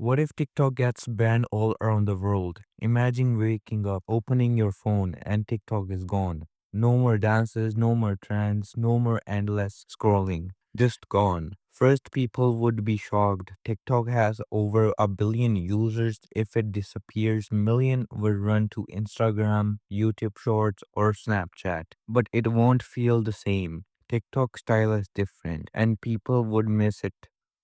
What if TikTok gets banned all around the world? Imagine waking up, opening your phone, and TikTok is gone. No more dances, no more trends, no more endless scrolling. Just gone. First, people would be shocked. TikTok has over a billion users. If it disappears, million would run to Instagram, YouTube Shorts, or Snapchat. But it won't feel the same. TikTok style is different, and people would miss it.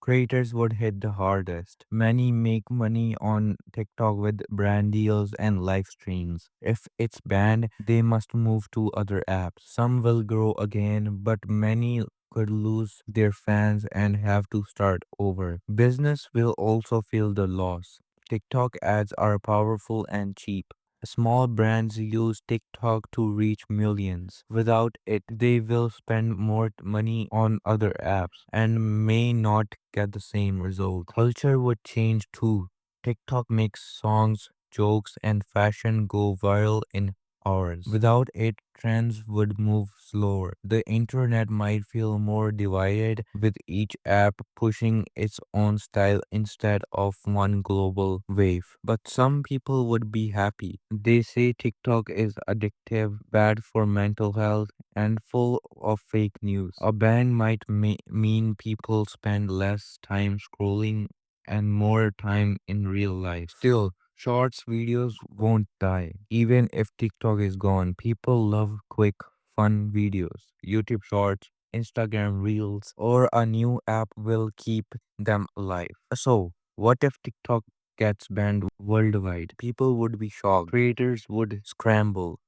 Creators would hit the hardest. Many make money on TikTok with brand deals and live streams. If it's banned, they must move to other apps. Some will grow again, but many could lose their fans and have to start over. Business will also feel the loss. TikTok ads are powerful and cheap. Small brands use TikTok to reach millions. Without it, they will spend more money on other apps and may not get the same result. Culture would change too. TikTok makes songs, jokes, and fashion go viral in hours. Without it, trends would move slower. The internet might feel more divided, with each app pushing its own style instead of one global wave. But some people would be happy. They say TikTok is addictive, bad for mental health, and full of fake news. A ban might mean people spend less time scrolling and more time in real life. Still, shorts videos won't die. Even if TikTok is gone, people love quick, fun videos. YouTube Shorts, Instagram Reels, or a new app will keep them alive. So, what if TikTok gets banned worldwide? People would be shocked. Creators would scramble.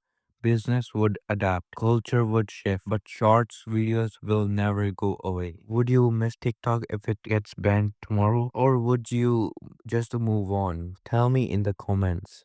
Business would adapt, culture would shift, but shorts videos will never go away. Would you miss TikTok if it gets banned tomorrow? Or would you just move on? Tell me in the comments.